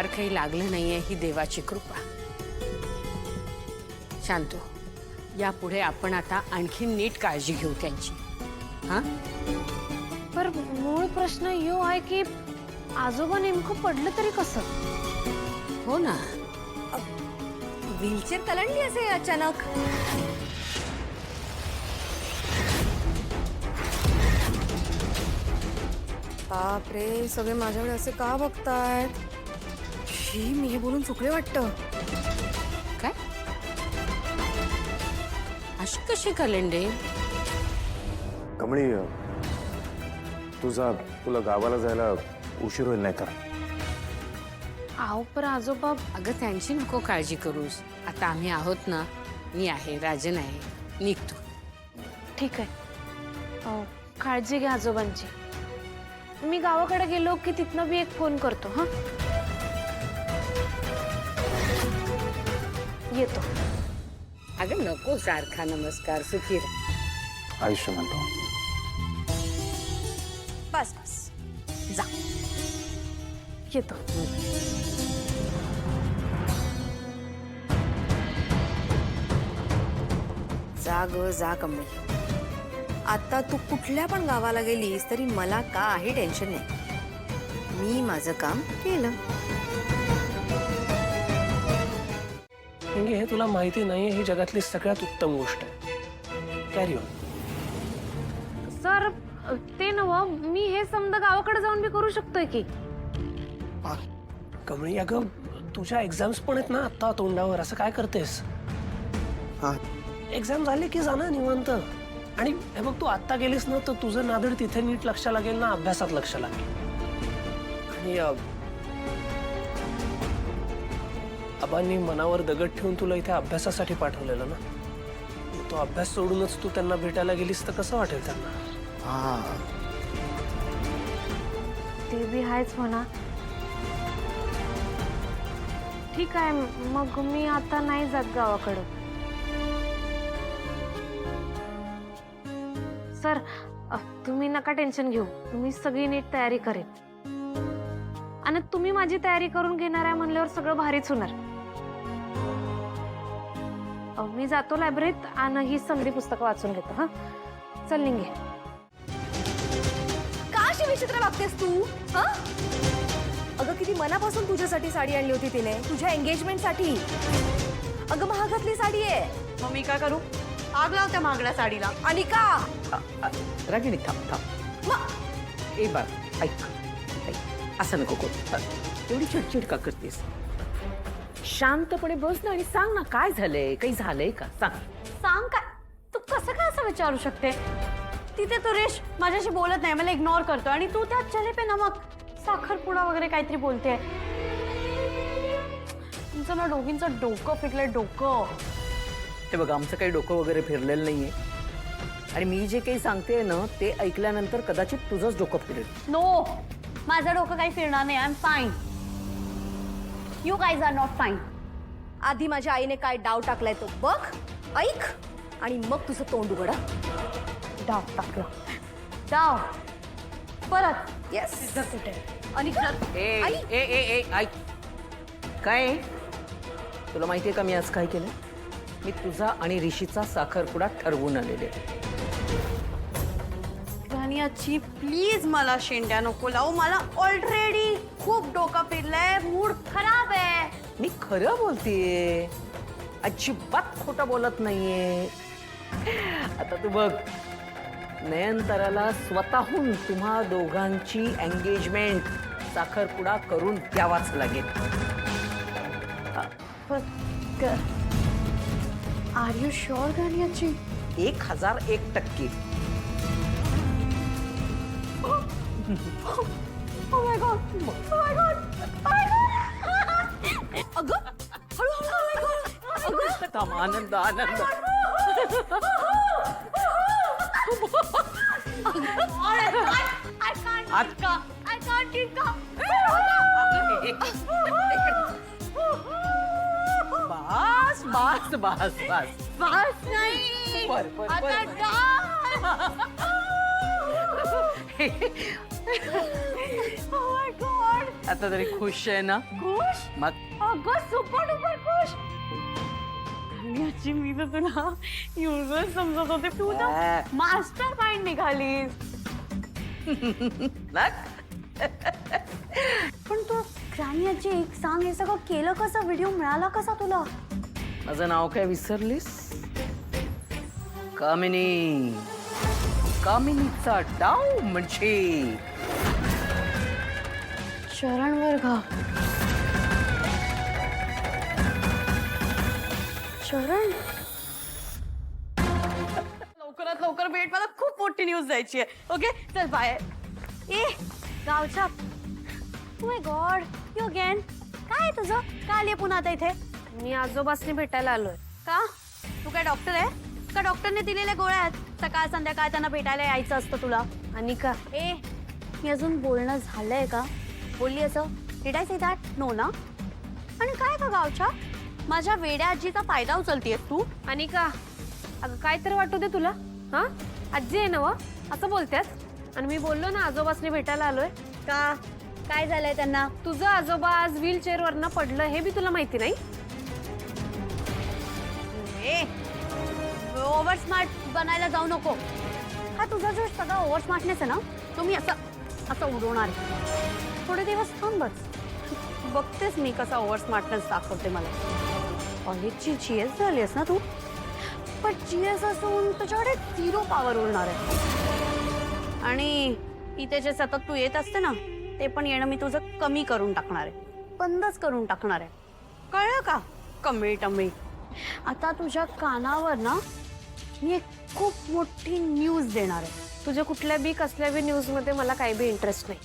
फार काही लागलं नाहीये, ही देवाची कृपा. शांतो, यापुढे आपण आता आणखी नीट काळजी घेऊ त्यांची. हा, पर मूळ प्रश्न यो आहे की आजोबा नेमकं पडलं तरी कसं? हो ना. व्हीलचेअर कलंडली असे अचानक. बापरे, सगळे माझ्याकडे असे का बघतायत? शी, मी हे बोलून चुकले वाटतं. काय अशी कशी कलेंडे? कमळी, तुला गावाला जायला उशीर होईल नाही का? आहो पर आजोबा. अगं त्यांची नको काळजी करूस. आता आम्ही आहोत ना. मी आहे, राजन आहे, निघतो. ठीक आहे, काळजी घ्या आजोबांची. मी गावाकडे गेलो की तिथनं मी एक फोन करतो. हा, येतो. अगं नको सारखा नमस्कार. सुखी राहा. आयुष्य म्हणतो. बस बस, जा. येतो. जा ग जा कमळी. आता तू कुठल्या पण गावाला गेलीस तरी मला काही टेन्शन नाही. मी माझं काम केलं. हे तुला माहिती नाहीये, ही जगातली सगळ्यात उत्तम गोष्ट आहे. Carry on. सर, ते नव्ह, मी हे समजा गावाकडे जाऊन मी करू शकतोय की. कमळी, अगं तुझ्या एक्झाम्स पण आहेत ना आता तोंडावर. असं काय करतेस? एक्झाम झाले की जाणं निवांत. आणि हे बघ, तू आत्ता गेलीस ना तर तुझं नादड तिथे नीट लक्ष लागेल ना, अभ्यासात लक्ष लागेल. आणि आबांनी मनावर दगड ठेवून तुला इथे अभ्यासासाठी पाठवलेलं ना. तो अभ्यास सोडूनच तू त्यांना भेटायला गेलीस तर कसं वाटेल त्यांना? ते बी आहेच म्हणा. ठीक आहे, मग मी आता नाही जात गावाकडं. सर, तुम्ही नका टेन्शन घेऊ. मी सगळी नीट तयारी करेन. आणि तुम्ही माझी तयारी करून घेणार आहे म्हणल्यावर सगळं भारीच होणार. मी जातो लायब्ररीत आणि ही सगळी पुस्तकं वाचून घेतो. हा, चल निघे. का अशी विचित्र वागतेस तू? हा, अगं किती मनापासून तुझ्यासाठी साडी आणली होती तिने, तुझ्या एंगेजमेंटसाठी. अगं महागातली साडी आहे. मग मी काय करू? आग लाव त्या महागड्या साडीला. आणि का? रागिणी, थांब थांब. ए बाळ, ऐक ऐक, असं नको करू. एवढी चिडचिड का करतेस? शांतपणे बस ना आणि सांग ना, काय झालंय? काही झालंय का? सांग. सांग काय? तू कसं काय असं विचारू शकते? तिथे तो रेश माझ्याशी बोलत नाही, मला इग्नोर करतो, आणि तू त्या चले पे नमक साखरपुडा वगैरे काहीतरी बोलते. तुमचं ना दोघींचं डोकं फिरलंय, डोकं. हे बघ, आमचं काही डोकं वगैरे फिरलेलं नाहीये. आणि मी जे काही सांगते ना ते ऐकल्यानंतर कदाचित तुझंच डोकं फिरेल. नो, माझं डोकं काही फिरणार नाही. I am fine. You guys are not fine. आधी माझ्या आईने काय डाव टाकलाय तो बघ, ऐक, आणि मग तुझं तोंड उघड. डाव टाकलं. डाव परत. येस. कुठे? आणि ए ए ए ए ऐक. काय तुला माहितीये का मी आज काय केलं? मी तुझा आणि ऋषीचा साखरपुडा ठरवून आलेले. गाण्याची प्लीज मला शेंड्या नको लावू. मला ऑलरेडी खूप डोकं फिरलंय, मूड खराब आहे. मी खरं बोलतेय, अजिबात खोटं बोलत नाहीये. आता तू बघ, नयनताराला स्वतःहून तुम्हा दोघांची एंगेजमेंट साखरपुडा करून द्यावाच लागेल. आर यू शुअर गाण्याची? 1001%. Oh my God! Oh my God! Oh my God! अगं हळूहळू. थांब, Anand Anand. I can't keep calm. बस बस बस बस. बस नाही. बर, बर, बर. आता डाळ. माय गॉड, आता तरी खुश आहे ना? खुश? मग अगं सुपर डुपर खुश. आणि याची मी तर तुला युजर समजत होते, तू तर मास्टर माइंड निघालीस. पण तू ग्रॅनियाची एक सांग, हे सगळं केलं कसं? व्हिडिओ मिळाला कसा तुला? माझं नाव काय विसरलीस? कामिनी. कामिनीचा डाव म्हणजे शरण वर्गा. शरण, लवकरात लवकर भेट, मला खूप मोठी न्यूज द्यायची आहे. ओके चल बाय. ए गावच्या, माय गॉड, यू अगेन. काय आहे तुझं? का आली पुन्हा आता इथे? मी आजोबासनी भेटायला आलोय. का? तू काय डॉक्टर आहे का? डॉक्टरने दिलेल्या गोळ्या आहेत, सकाळ संध्याकाळ त्यांना भेटायला यायचं असतं तुला. आणि का? ए, मी अजून बोलणं झालंय का? बोलली असं? Did I say that? No ना? आणि काय का गावच्या, माझ्या वेड्या आजीचा फायदा उचलतीयस तू? आणि का? अगं काय तर वाटू दे तुला. हा, आजी आहे ना व, असं बोलतेस. आणि मी बोललो ना आजोबासनी भेटायला आलोय. का? काय झालंय त्यांना? तुझं आजोबा आज व्हीलचेअर वरनं पडलं हे बी तुला माहिती नाही? ओव्हर स्मार्ट बनायला जाऊ नको. हा तुझा जो सगळा ओव्हर स्मार्टनेस आहे ना, तो मी असं असं उडवणार आहे. थोडे दिवस थांब बस, बघतेस मी कसा ओव्हर स्मार्टनेस दाखवते मला. कॉलेजची जीएस झालीस ना तू, पण जीएस असून तुझ्याकडे 0 पॉवर उरणार आहे. आणि इथे जे सतत तू येत असते ना, ते पण येणं मी तुझं कमी करून टाकणार आहे, बंदच करून टाकणार आहे. कळलं का? कमी टमी. आता तुझ्या कानावर ना मी एक खूप मोठी न्यूज देणार आहे. तुझ्या कुठल्या बी कसल्या बी न्यूज मध्ये मला काही बी इंटरेस्ट नाही.